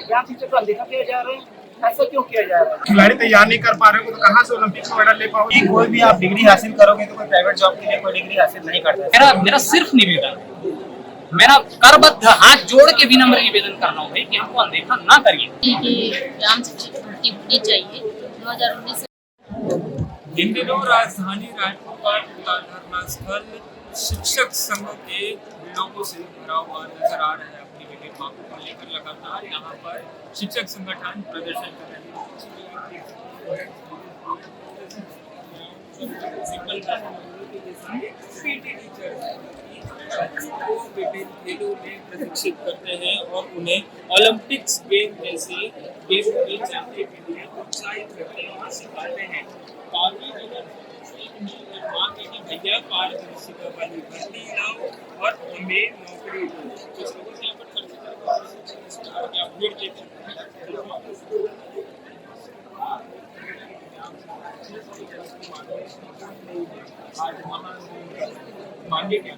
ज्ञान शिक्षक को अनदेखा किया जा रहा है। ऐसा क्यों किया जा रहा है? खिलाड़ी तैयार नहीं कर पा रहे हो तो कहाँ से ओलंपिक में मेडल ले पाओगे? कोई भी आप डिग्री हासिल करोगे तो कोई प्राइवेट जॉब के लिए कोई डिग्री हासिल नहीं करता। मेरा सिर्फ निवेदन, मेरा करबद्ध हाथ जोड़ के विनम्र निवेदन करना हो भाई कि हमको अनदेखा ना करिए। ग्राम शिक्षक भर्ती होनी चाहिए 2019 से। इन दिनों राजधानी रायपुर का धरना स्थल शिक्षक संघ के लोगों से भरा हुआ नजर आ रहा है। अपनी विभिन्न मांगों को लेकर लगातार यहाँ पर शिक्षक संगठन प्रदर्शन कर रहे हैं। विभिन्न खेलों में प्रशिक्षित करते हैं और उन्हें ओलंपिक्स गेम जैसे गेमों में जाने के लिए उत्साहित करते हैं और सिखाते हैं। काफी मांग है कि भैया पारदर्शिता वाली भर्ती लाओ और हमें नौकरी दो। कुछ लोगों से यहाँ पर अपडेट देते हैं। मांगे क्या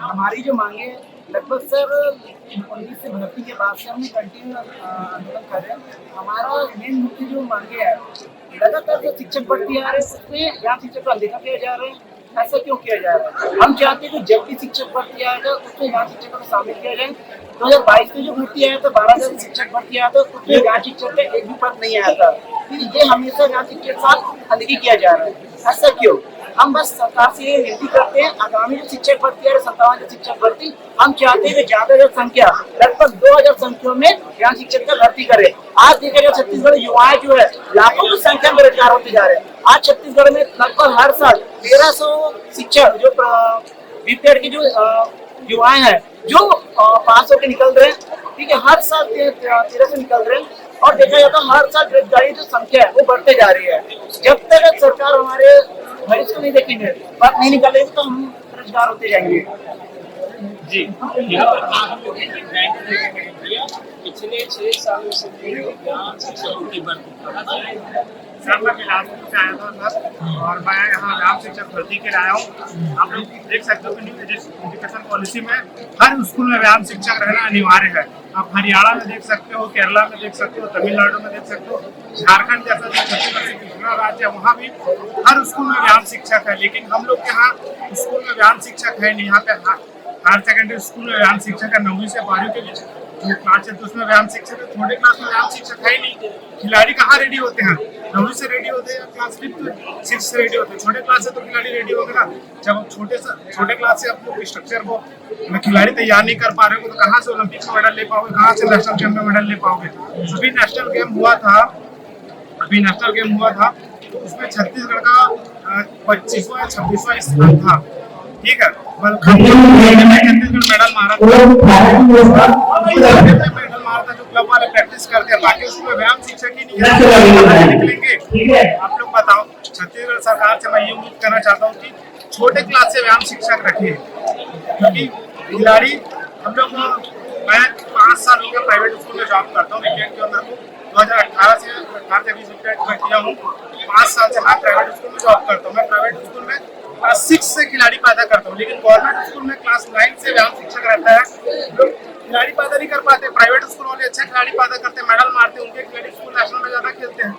हमारी जो मांगे लगभग सर 19 से भर्ती के बाद से हमने कंटिन्यू आंदोलन कर रहे हैं। हमारा मेन मुख्य जो मांगे है, लगातार जो शिक्षक भर्ती आ रहे हैं उसमें ज्ञान शिक्षक को अनदेखा किया जा रहा है। ऐसा क्यों किया जा रहा है? हम चाहते हैं कि जब भी शिक्षक भर्ती आएगा उसमें ज्ञान शिक्षकों को शामिल किया जाए। 2022 में जो भर्ती आया था 12,000 शिक्षक भर्ती आया था, उसमें ज्ञान शिक्षक का एक भी पद नहीं आया था। फिर ये हमेशा ज्ञान शिक्षक के साथ अनदेखी किया जा रहा है। ऐसा क्यों? हम बस सरकार से ये विनती करते हैं, आगामी जो शिक्षक भर्ती है 57 जो शिक्षक भर्ती, हम चाहते हैं कि ज्यादा संख्या लगभग 2000 संख्या में ज्ञान शिक्षक का भर्ती करे। आज देखा जाए छत्तीसगढ़ युवाएं जो है लाखों की संख्या में बेरोजगार होते जा रहे हैं। आज छत्तीसगढ़ में लगभग हर साल 1300 शिक्षक जो बीपीएड के जो युवाएं हैं जो पास होकर निकल रहे हैं, ठीक है, हर साल 1300 निकल रहे हैं। और देखा जाता है हर साल बेरोजगारी जो संख्या है वो बढ़ते जा रही है। जब तक सरकार हमारे भविष्य को नहीं देखेंगे, बात नहीं निकालेंगे तो हम बेरोजगार होते जाएंगे। जी, यहाँ पर पिछले 6 सालों से ग्राम शिक्षकों की भर्ती सर मैं बिलासपुर से आया था सर, और मैं यहाँ ग्राम शिक्षक भर्ती के लिए आया हूँ। आप लोग देख सकते हो कि न्यू एजुकेशन पॉलिसी में हर स्कूल में व्यायाम शिक्षक रहना अनिवार्य है। आप हरियाणा में देख सकते हो, केरला में देख सकते हो, तमिलनाडु में देख सकते हो, झारखंड जैसा जो छत्तीसगढ़ से दूसरा राज्य है वहाँ भी हर स्कूल में व्यायाम शिक्षक है। लेकिन हम लोग के यहाँ स्कूल में व्यायाम शिक्षक है नहीं। यहाँ पे हायर सेकेंडरी स्कूल में व्यायाम शिक्षक है 9वीं से 12वीं के बीच जो क्लास है तो उसमें व्यायाम शिक्षक है। छोटे क्लास में व्यायाम शिक्षक है ही नहीं। खिलाड़ी कहाँ रेडी होते हैं? 9वीं से रेडी होते हैं, क्लास 5th 6th से रेडी होते हैं। छोटे क्लास से तो खिलाड़ी रेडी हो गया। जब छोटे क्लास से आप लोग स्ट्रक्चर को खिलाड़ी तैयार नहीं कर पा रहे हो तो कहाँ से ओलंपिक में मेडल ले पाओगे? कहाँ से नेशनल गेम में मेडल ले पाओगे? अभी नेशनल गेम हुआ था तो उसमें छत्तीसगढ़ का 25वां या 26वां स्थान था, ठीक है। छत्तीसगढ़ मेडल मारा था जो क्लब वाले प्रैक्टिस करते हैं, बाकी उसमें व्यायाम शिक्षक ही नहीं निकलेंगे। आप लोग बताओ, छत्तीसगढ़ सरकार से मैं ये उम्मीद करना चाहता हूँ कि छोटे क्लास से व्यायाम शिक्षक रखिए, क्योंकि खिलाड़ी हम लोग मैं 5 साल हो गया प्राइवेट स्कूल में जॉब करता हूँ। बीपीएड के अंदर 2018 से 20 में किया हूँ। 5 साल से मैं प्राइवेट स्कूल में जॉब करता हूँ। मैं प्राइवेट स्कूल में क्लास 6 से खिलाड़ी पैदा करता हूँ, लेकिन गवर्नमेंट स्कूल में क्लास 9 से व्यायाम शिक्षक रहता है। लोग खिलाड़ी पैदा नहीं कर पाते। प्राइवेट स्कूल वाले अच्छे खिलाड़ी पैदा करते हैं, मेडल मारते हैं, उनके खिलाड़ी स्कूल नेशनल में ज्यादा खेलते हैं।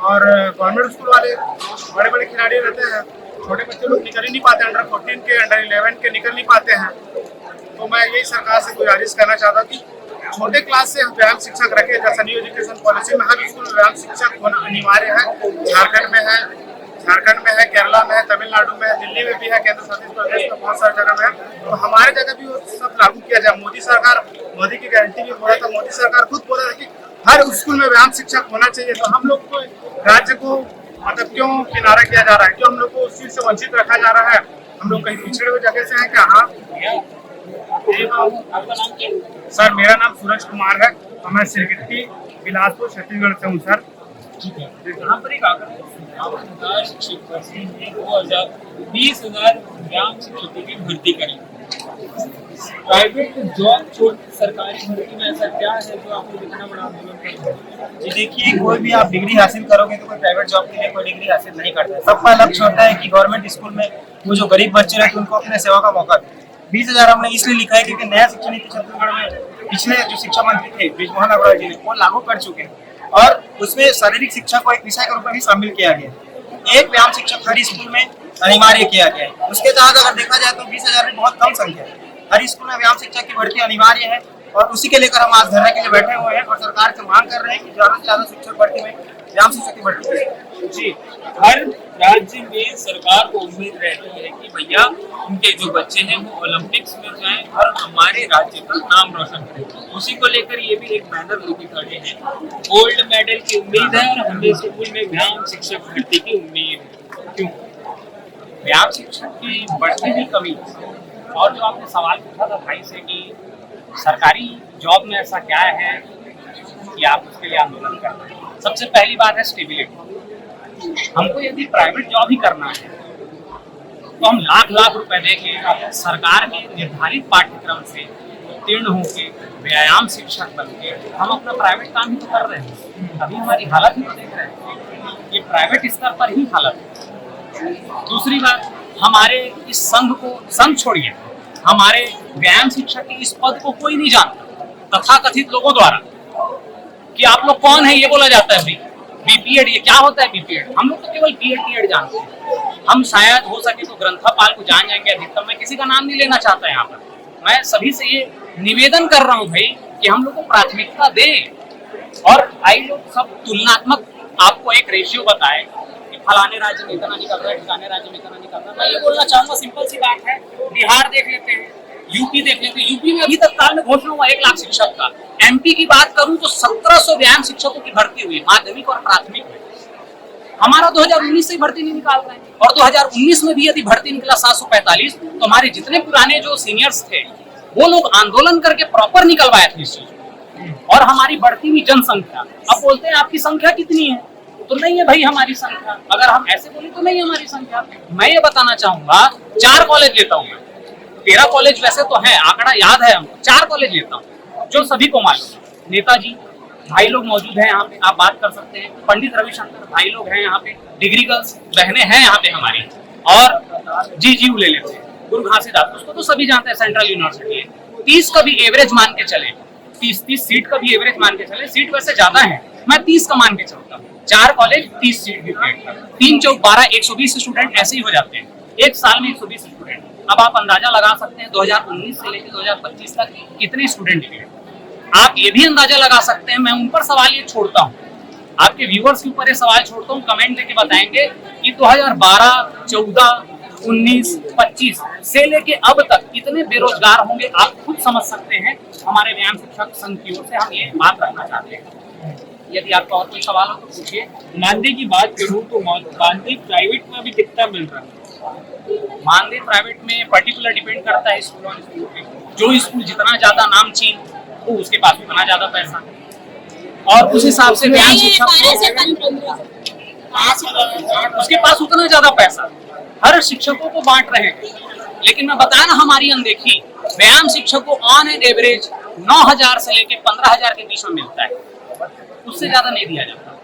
और गवर्नमेंट स्कूल वाले बड़े बड़े खिलाड़ी रहते हैं, छोटे बच्चे लोग निकल ही नहीं पाते, अंडर 14 के अंडर 11 के निकल नहीं पाते हैं। तो मैं यही सरकार से गुजारिश करना चाहता हूँ कि छोटे क्लास से व्यायाम शिक्षक रखे। जैसा न्यू एजुकेशन पॉलिसी में हर स्कूल में व्यायाम शिक्षक होना अनिवार्य है। झारखंड में है, केरला में है, तमिलनाडु में है, दिल्ली में भी है, केंद्र शासित प्रदेश में बहुत सारी जगह में है। तो हमारे जगह भी वो सब लागू किया जाए। मोदी की गारंटी भी हो रहा था। मोदी सरकार खुद बोल रहा था कि हर स्कूल में व्यायाम शिक्षक होना चाहिए। तो हम लोग को राज्य को मतलब क्यों किनारा किया जा रहा है? क्यों हम लोग को उस चीज से वंचित रखा जा रहा है? हम लोग कहीं पिछड़े हुए जगह से हैं क्या? हाँ सर, मेरा नाम सूरज कुमार है और मैं सिरगिट्टी बिलासपुर छत्तीसगढ़ से हूँ सर। यहाँ पर एक आकर शिक्षक भर्ती में 20,000 ग्राम शिक्षकों की भर्ती करें। प्राइवेट जॉब छोड़ सरकारी भर्ती में ऐसा क्या है जो आपको दिखाना बड़ा आंदोलन कर रहा है? जी देखिए, कोई भी आप डिग्री हासिल करोगे तो कोई प्राइवेट जॉब के लिए कोई डिग्री हासिल नहीं करता है। सबका लक्ष्य होता है कि गवर्नमेंट स्कूल में वो जो गरीब बच्चे रहते हैं उनको अपने सेवा का मौका दें। 20,000 हमने इसलिए लिखा है क्योंकि नया शिक्षा नीति छत्तीसगढ़ में पिछले जो शिक्षा मंत्री थे बृजमोहन अग्रवाल जी ने वो लागू कर चुके हैं और उसमें शारीरिक शिक्षा को एक विषय के रूप में भी शामिल किया गया। एक व्यायाम शिक्षक हर स्कूल में अनिवार्य किया गया है। उसके तहत अगर देखा जाए तो 20,000 भी बहुत कम संख्या है। हर स्कूल में व्यायाम शिक्षक की भर्ती अनिवार्य है और उसी के लेकर हम आज धरने के लिए बैठे हुए हैं और सरकार से मांग कर रहे हैं कि ज्यादा से ज्यादा शिक्षक भर्ती में व्यायाम शिक्षक की भर्ती करें। जी, हर राज्य में सरकार को उम्मीद रहती है कि भैया उनके जो बच्चे हैं वो ओलंपिक्स में जाएं और हमारे राज्य का नाम रोशन करें। उसी को लेकर ये भी एक बैनर लेके खड़े हैं, गोल्ड मेडल की उम्मीद है और हमें स्कूल में व्यायाम शिक्षक भर्ती की उम्मीद है। क्यों? व्यायाम शिक्षक की बढ़ती हुई कमी और जो आपने सवाल पूछा था भाई से कि सरकारी जॉब में ऐसा क्या है कि आप उसके लिए आंदोलन कर रहे हैं। सबसे पहली बात है स्टेबिलिटी। हमको यदि प्राइवेट जॉब ही करना है तो हम लाख लाख रुपए देके सरकार के निर्धारित पाठ्यक्रम से उत्तीर्ण होके व्यायाम शिक्षक बन के हम अपना प्राइवेट काम ही तो कर रहे हैं। अभी हमारी हालत ही तो देख रहे हैं, ये प्राइवेट स्तर पर ही हालत है। दूसरी बात, हमारे इस संघ छोड़िए, हमारे व्यायाम शिक्षक के इस पद को कोई नहीं जानता। तथाकथित लोगों द्वारा कि आप लोग कौन है ये बोला जाता है। बीपीएड, ये क्या होता है बीपीएड? हम लोग तो केवल बीएड जानते हैं। हम शायद हो सके तो ग्रंथपाल को जान जाएंगे अधिकतम। मैं किसी का नाम नहीं लेना चाहता यहाँ पर। मैं सभी से ये निवेदन कर रहा हूँ भाई कि हम लोग को प्राथमिकता दें और भाई लोग सब तुलनात्मक आपको एक रेशियो बताए कि फलाने राज्य में इतना निकल रहा है, ठिकाने राज्य में इतना निकल रहा है। मैं ये बोलना चाहूंगा, सिंपल सी बात है, बिहार देख लेते हैं, यूपी देख लेते हैं। यूपी में अभी तक काल में घोषणा हुआ 1 लाख शिक्षक का। एमपी की बात करूं तो 1700 व्यायाम शिक्षकों की भर्ती हुई माध्यमिक और प्राथमिक में। हमारा 2019 से भर्ती नहीं निकाल रहे हैं और 2019 में भी यदि भर्ती निकला 745 तो हमारे जितने पुराने जो सीनियर्स थे वो लोग आंदोलन करके प्रॉपर निकलवाए थे इस चीज। और हमारी बढ़ती हुई जनसंख्या, अब बोलते हैं आपकी संख्या कितनी है, तो नहीं है भाई हमारी संख्या। अगर हम ऐसे बोले तो नहीं हमारी संख्या। मैं ये बताना चाहूंगा, 4 कॉलेज लेता हूँ मैं, 13 कॉलेज वैसे तो है, आंकड़ा याद है हमको, 4 कॉलेज लेता हूँ जो सभी को मालूम। नेताजी भाई लोग मौजूद हैं यहाँ पे, आप बात कर सकते हैं। पंडित रविशंकर भाई लोग हैं यहाँ पे, डिग्री गर्ल्स बहनें हैं यहाँ पे हमारी। और जीजीयू ले लेते हैं, गुरु घासीदास, उसको तो सभी जानते हैं, सेंट्रल यूनिवर्सिटी है। 30 का भी एवरेज मान के चले, 30 सीट का भी एवरेज मान के चले, सीट वैसे ज्यादा है, मैं 30 का मान के चलता हूँ। 4 कॉलेज 30 सीट भी 3 चौक 12, 120 स्टूडेंट ऐसे ही हो जाते हैं एक साल में, 120 स्टूडेंट। अब आप अंदाजा लगा सकते हैं 2019 से लेकर 2025 तक कितने स्टूडेंट निकले। आप ये भी अंदाजा लगा सकते हैं। मैं उन पर सवाल ये छोड़ता हूँ, आपके व्यूअर्स के ऊपर ये सवाल छोड़ता हूँ, कमेंट देके बताएंगे कि 2012, 14, 19, 25 से लेके अब तक कितने बेरोजगार होंगे। आप खुद समझ सकते हैं। हमारे व्यायाम शिक्षक संघ की ओर से हम ये बात रखना चाहते हैं। यदि आपका और कोई सवाल हो तो पूछिए। मानदेय की बात करूँ तो मानदेय प्राइवेट में अभी कितना मिल रहा है? मानदेय प्राइवेट में पर्टिकुलर डिपेंड करता है स्कूल और स्कूल पे। जो स्कूल जितना ज्यादा नामचीन वो उसके पास उतना ज्यादा पैसा, और उस हिसाब से व्यायाम शिक्षक उसके पास उतना ज्यादा पैसा। हर शिक्षकों को बांट रहे हैं, लेकिन मैं बताया ना हमारी अनदेखी। व्यायाम शिक्षक को ऑन एन एवरेज 9,000 से लेके 15,000 के बीच में मिलता है, उससे ज्यादा नहीं दिया जाता।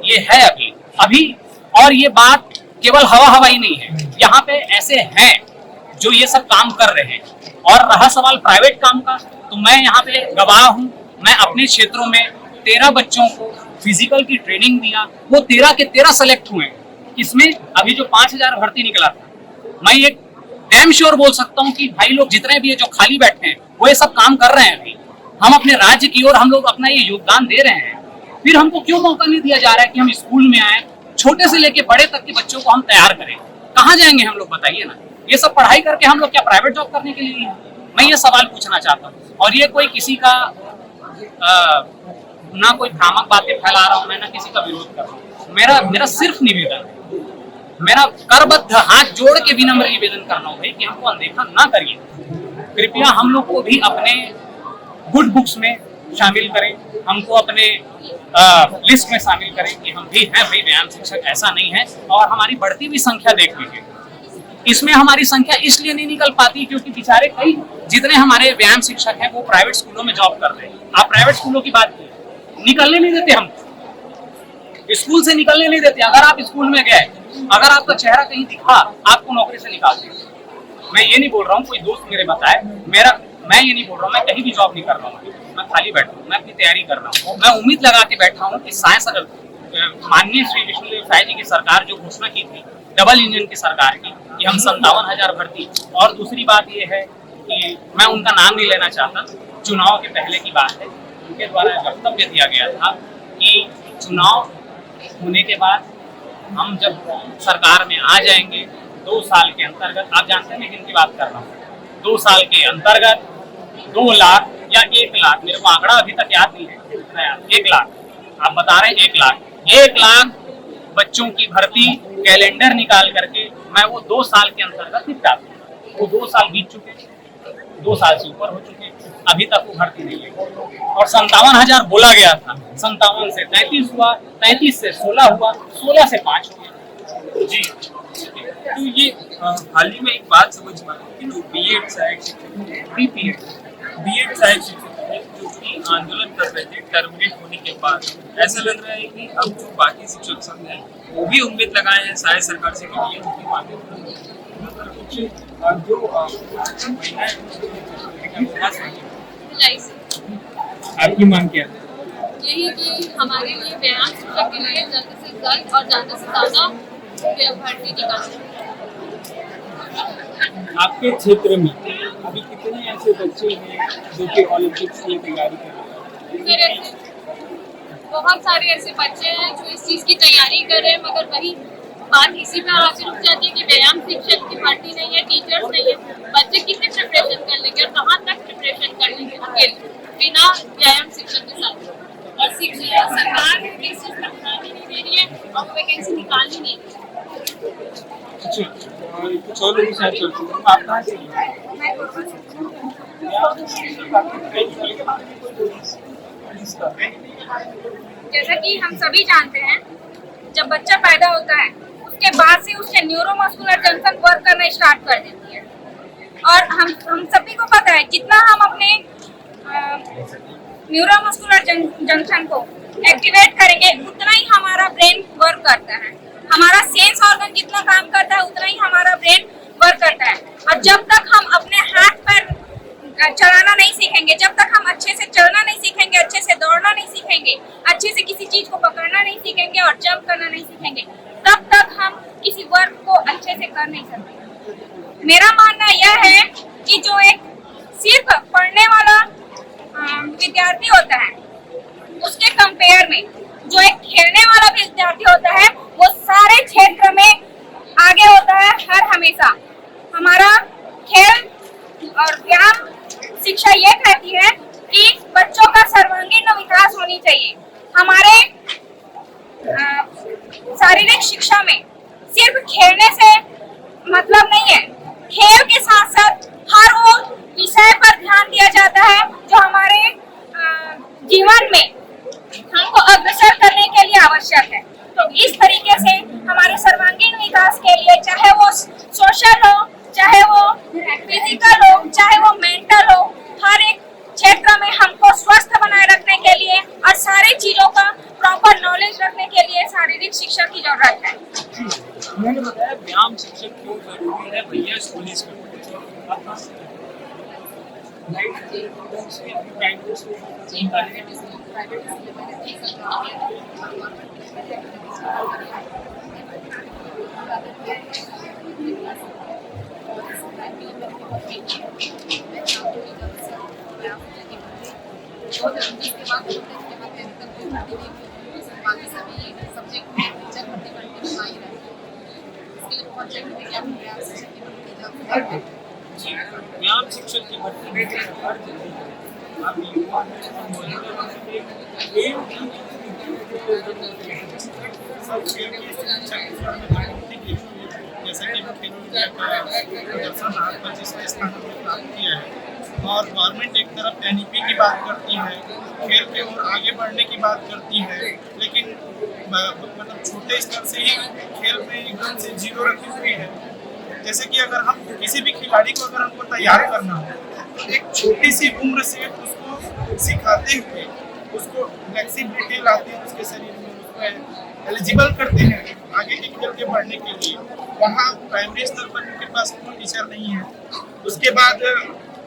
ये है अभी और ये बात केवल हवा ही नहीं है, यहाँ पे ऐसे हैं जो ये सब काम कर रहे हैं। और रहा सवाल प्राइवेट काम का, तो मैं यहाँ पे गवाह हूँ। मैं अपने क्षेत्रों में 13 बच्चों को फिजिकल की ट्रेनिंग दिया, वो 13 के 13 सेलेक्ट हुए। इसमें अभी जो 5,000 भर्ती निकला था, मैं ये डैम श्योर बोल सकता हूँ कि भाई लोग जितने भी है जो खाली बैठे हैं वो ये सब काम कर रहे हैं। अभी हम अपने राज्य की ओर हम लोग अपना ये योगदान दे रहे हैं। फिर हमको क्यों मौका नहीं दिया जा रहा है कि हम स्कूल में आए, छोटे से लेके बड़े तक के बच्चों को हम तैयार करें? कहाँ जाएंगे हम लोग, बताइए ना। ये सब पढ़ाई करके हम लोग क्या प्राइवेट जॉब करने के लिए? मैं ये सवाल पूछना चाहता हूँ। और ये कोई किसी का ना कोई भ्रामक बातें फैला रहा हूँ मैं, ना किसी का विरोध कर रहा हूँ। मेरा सिर्फ निवेदन है, मेरा करबद्ध हाथ जोड़ के विनम्र निवेदन करना है कि हमको अनदेखा ना करिए। कृपया हम लोग को भी अपने गुड बुक्स में शामिल करें, हमको अपने लिस्ट में शामिल करें कि हम भी हैं भाई व्यायाम शिक्षक, ऐसा नहीं है। और हमारी बढ़ती हुई संख्या देख लीजिए, इसमें हमारी संख्या इसलिए नहीं निकल पाती क्योंकि बेचारे कई जितने हमारे व्यायाम शिक्षक हैं वो प्राइवेट स्कूलों में जॉब कर रहे हैं। आप प्राइवेट स्कूलों की बात कीजिए, निकलने नहीं देते, हम स्कूल से निकलने नहीं देते। अगर आप स्कूल में गए, अगर आपका चेहरा कहीं दिखा, आपको नौकरी से निकाल देंगे। मैं ये नहीं बोल रहा हूँ कोई दोस्त मेरे बताए, मैं ये नहीं बोल रहा हूँ मैं कहीं भी जॉब नहीं कर रहा हूँ, मैं खाली बैठा हूँ, मैं अपनी तैयारी कर रहा हूँ। मैं उम्मीद लगा के बैठा हूँ कि साइंस अगर माननीय श्री विष्णुदेव साय जी की सरकार जो घोषणा की थी डबल इंजन की सरकार की कि हम 57,000 भर्ती, और दूसरी बात ये है कि मैं उनका नाम नहीं लेना चाहता, चुनाव के पहले की बात है, उनके द्वारा वक्तव्य दिया गया था कि चुनाव होने के बाद हम जब सरकार में आ जाएंगे 2 साल के अंतर्गत, आप जानते हैं मैं किन की बात कर रहा हूँ, 2 साल के अंतर्गत 2 लाख या 1 लाख, मेरे को आंकड़ा अभी तक याद नहीं है, 1 लाख आप बता रहे हैं, 1 लाख बच्चों की भर्ती कैलेंडर निकाल करके मैं वो 2 साल के अंतर्गत निपटा दूँ। वो 2 साल बीत चुके, 2 साल से ऊपर हो चुके, अभी तक वो भर्ती नहीं है। और 57,000 बोला गया था, 57 से 33 हुआ, 33 से 16 हुआ, 16 से 5 हो गया। जी, तो ये हाल ही में एक बात समझ में आई कि जो बीएड सहायक शिक्षक, बीएड सहायक शिक्षक जो कि आंदोलन कर रहे थे टर्मिनेट होने के बाद, ऐसा लग रहा है कि अब जो बाकी शिक्षक संघ हैं वो भी उम्मीद लगाए हैं शायद सरकार से कि ये उनकी मांगे आपकी मांग क्या है? यही कि हमारे लिए व्यायाम शिक्षक के लिए जल्द से जल्द और ज़्यादा से ज़्यादा भर्ती निकालें। आपके क्षेत्र में अभी कितने ऐसे बच्चे हैं जो कि ओलंपिक्स की तैयारी कर रहे हैं? बहुत सारे ऐसे बच्चे हैं जो इस चीज़ की तैयारी कर रहे हैं, मगर वही बात इसी पे आके रुक जाती है कि व्यायाम शिक्षक की भर्ती नहीं है, टीचर्स नहीं है। बच्चे कितने प्रिपरेशन कर लेंगे और कहाँ तक प्रिपरेशन कर लेंगे अकेले बिना व्यायाम शिक्षक के साथ? और सरकार वैकेंसी पर ध्यान ही नहीं दे रही है और वो वैकेंसी निकाल ही नहीं रही है। कुछ और लोगों से चलते हैं, आप कहाँ से जैसा कि हम सभी जानते हैं, जब बच्चा पैदा होता है उसके बाद से उसके न्यूरोमस्कुलर जंक्शन वर्क करना स्टार्ट कर देती है। और हम सभी को पता है जितना हम अपने न्यूरोमस्कुलर जंक्शन को एक्टिवेट करेंगे उतना ही हमारा ब्रेन वर्क करता है। हमारा सेंस ऑर्गन जितना काम करता है उतना ही हमारा ब्रेन वर्क करता है। और जब तक हम अपने हाथ पर चलाना नहीं सीखेंगे, जब तक हम अच्छे से चलना नहीं सीखेंगे, अच्छे से दौड़ना नहीं सीखेंगे, अच्छे से किसी चीज को पकड़ना नहीं सीखेंगे और जंप करना नहीं सीखेंगे, तब तक हम किसी वर्क को अच्छे से कर नहीं सकते। मेरा मानना यह है कि जो एक सिर्फ पढ़ने वाला विद्यार्थी होता है उसके कंपेयर में जो एक खेलने वाला भी विद्यार्थी होता है वो सारे क्षेत्र में आगे होता है हर हमेशा। हमारा खेल और व्यायाम शिक्षा ये कहती है कि बच्चों का सर्वांगीण विकास होनी चाहिए। हमारे शारीरिक शिक्षा में सिर्फ खेलने से मतलब नहीं है, खेल के साथ साथ हर वो विषय पर ध्यान दिया जाता है जो हमारे जीवन में हमको अग्रसर करने के लिए आवश्यक है। तो इस तरीके से हमारे सर्वांगीण विकास के लिए, चाहे वो सोशल हो, चाहे वो फिजिकल हो, चाहे वो मेंटल हो, हर एक क्षेत्र में हमको स्वस्थ बनाए रखने के लिए और सारी चीजों का प्रॉपर नॉलेज रखने के लिए शारीरिक शिक्षा की जरूरत है। मैंने बताया व्यायाम शिक्षक क्यों जरूरी है भैया पुलिस में। व्यायाम शिक्षक की भर्ती में जैसे कि खेलो इंडिया का प्रदर्शन आज 25वें स्थान पर प्राप्त किया है और गवर्नमेंट एक तरफ एनईपी की बात करती है, खेल के और आगे बढ़ने की बात करती है, लेकिन मतलब छोटे स्तर से ही खेल में एकदम से जीरो रखी हुई है। जैसे कि अगर हम किसी भी खिलाड़ी को अगर हमको तैयार करना हो तो एक छोटी सी उम्र से उसको सिखाते हुए उसको फ्लेक्सिबिलिटी लाते हैं उसके शरीर में, उसमें एलिजिबल करते हैं आगे के खेल के पढ़ने के लिए, वहाँ प्राइमरी स्तर पर उनके पास कोई टीचर नहीं है। उसके बाद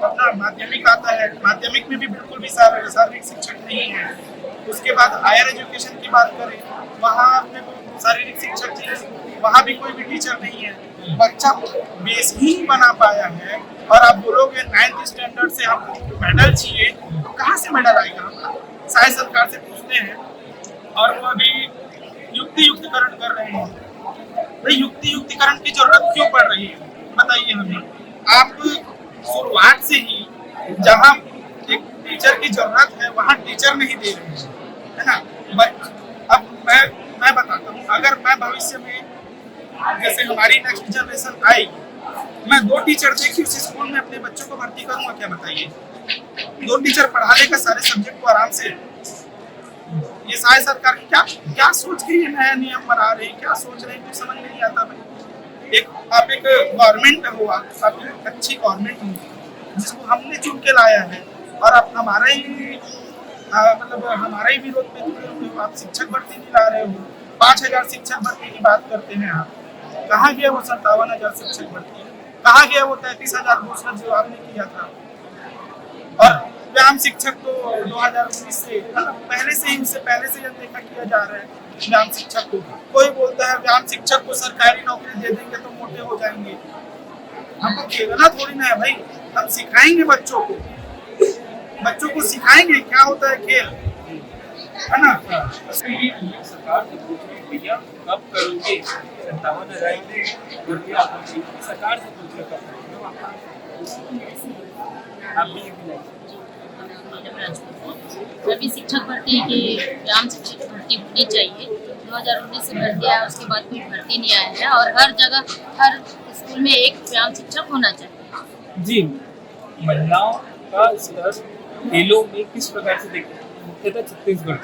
अपना माध्यमिक आता है, माध्यमिक में भी बिल्कुल भी शारीरिक शिक्षक नहीं है। उसके बाद हायर एजुकेशन की बात करें, वहाँ अपने को शारीरिक शिक्षक चाहिए, वहाँ भी कोई भी टीचर नहीं है। बच्चा बेस ही बना पाया है और आप बोलोगे 9th स्टैंडर्ड से आपको मेडल चाहिए, तो कहाँ से मेडल आएगा? हम शायद सरकार से पूछते हैं और वो अभी युक्तिकरण कर रहे हैं। भाई युक्तिकरण की जरूरत क्यों पड़ रही है, बताइए हमें। आप शुरुआत से ही जहाँ एक टीचर की जरूरत है वहाँ टीचर नहीं दे रहे हैं, है ना। अब मैं बताता हूँ, अगर मैं भविष्य में जैसे हमारी नेक्स्ट जनरेशन आई, मैं 2 टीचर देखी उस स्कूल में अपने बच्चों को भर्ती करूंगा क्या, बताइए। 2 टीचर पढ़ा लेगा सारे सब्जेक्ट को आराम से। ये शायद सरकार क्या सोच के ये नया नियम बना रहे हैं, क्या सोच रहे हैं, कुछ समझ में नहीं आता भाई। आप एक गवर्नमेंट हो, आप एक अच्छी गवर्नमेंट हो जिसको हमने चुन के लाया है और आप हमारा ही विरोध में जुड़े हुए हो। आप शिक्षक भर्ती नहीं ला रहे हो, 5000 शिक्षक भर्ती की बात करते हैं आप। कहाँ गया वो 57,000 शिक्षक भर्ती? कहाँ गया वो 33,000 घोषणा जो आपने किया था? और व्यायाम शिक्षक तो 2019 से पहले से ही अनदेखा किया जा रहा है। व्यायाम शिक्षक को कोई बोलता है व्यायाम शिक्षक को सरकारी नौकरी दे देंगे तो मोटे हो जाएंगे। हमको खेलना थोड़ी ना है भाई, हम सिखाएंगे बच्चों को सिखाएंगे क्या होता है खेल, है ना। सरकार से पूछे भैया कब करोगे 57,000 भर्ती आप सरकार से पूछे कब सभी शिक्षक भर्ती के व्यायाम शिक्षक भर्ती होनी चाहिए। 2019 से भर्ती आया, उसके बाद कोई भर्ती नहीं आया है और हर जगह हर स्कूल में एक व्यायाम शिक्षक होना चाहिए। जी, महिलाओं का स्तर खेलों में किस प्रकार से देखते हैं, मुख्यतः छत्तीसगढ़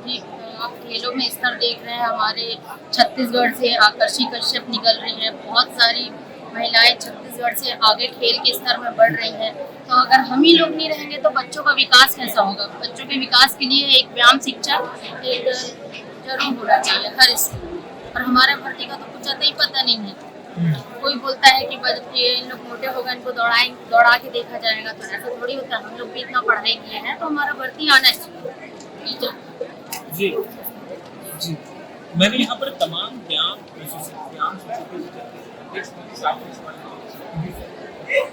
जी, आप खेलों में स्तर देख रहे हैं, हमारे छत्तीसगढ़ से आकर्षी कश्यप निकल रही हैं, बहुत सारी महिलाएं छत्तीसगढ़ से आगे खेल के स्तर में बढ़ रही हैं। तो अगर हम ही लोग नहीं रहेंगे तो बच्चों का विकास कैसा होगा? बच्चों के विकास के लिए एक व्यायाम शिक्षक एक जरूर होना चाहिए हर स्कूल में। और हमारे भर्ती का तो कुछ आता ही पता नहीं है। कोई बोलता है कि इन लोग मोटे हो गए, इनको दौड़ा के देखा जाएगा, तो ऐसा थोड़ी होता है। हम लोग भी इतना पढ़ाई किए हैं तो हमारा भर्ती आना चाहिए। जी, मैंने यहाँ पर तमाम व्यायाम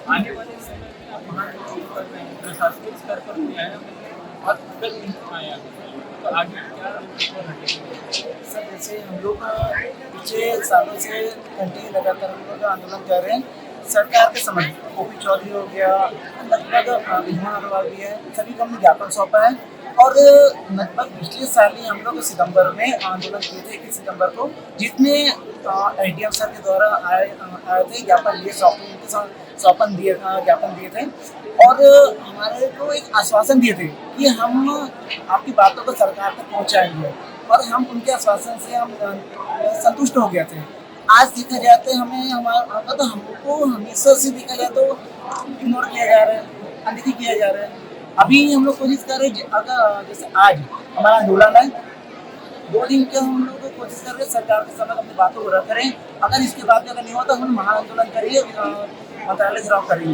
आने वाले समय में आप वहाँ कर रहे हैं, प्रशासनिक स्तर पर न्यायालय में और आया तो आगे क्या सर? जैसे हम लोग पिछले सालों से कंटिन्यू लगातार हम लोग आंदोलन कर रहे हैं। सरकार के समझ ओपी चौधरी हो गया, लगभग विजमोहन अग्रवाल भी है, सभी को हमने ज्ञापन सौंपा है। और लगभग पिछले साल ही हम लोग सितंबर में आंदोलन किए थे 21 सितंबर को, जिसमें एडीएम सर के द्वारा आए थे, ज्ञापन दिए थे और हमारे को एक आश्वासन दिए थे कि हम आपकी बातों को सरकार तक पहुंचाएंगे और हम उनके आश्वासन से हम संतुष्ट हो गए थे। आज देखा जाए तो हमको हमेशा से देखा जाए तो इग्नोर किया जा रहा है, अनदेखी किया जा रहा है। अभी हम लोग कोशिश कर रहे हैं, अगर जैसे आज हमारा आंदोलन है, 2 दिन के हम लोग कोशिश कर रहे हैं सरकार के समक्ष अपनी बातों को रख करें। अगर इसके बाद अगर नहीं होता हम महा आंदोलन करेंगे, मंत्रालय घेराव करेंगे।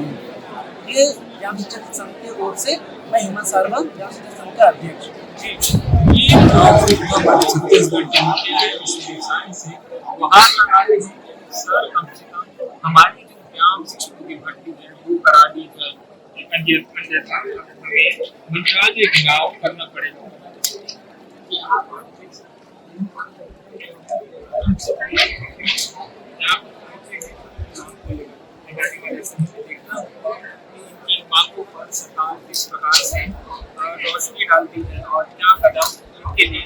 ये व्यायाम शिक्षक संघ की ओर से मैं हेमंत शर्मा, व्यायाम शिक्षक संघ का अध्यक्ष। हमारी जो व्यायाम शिक्षकों की भर्ती है वो करा दी है, अन्यथा हमें मंत्रालय घेराव करना पड़ेगा। इनकी मांगों पर सरकार किस प्रकार से रोशनी डालती है और क्या कदम इनके लिए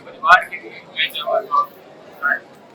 परिवार के लिए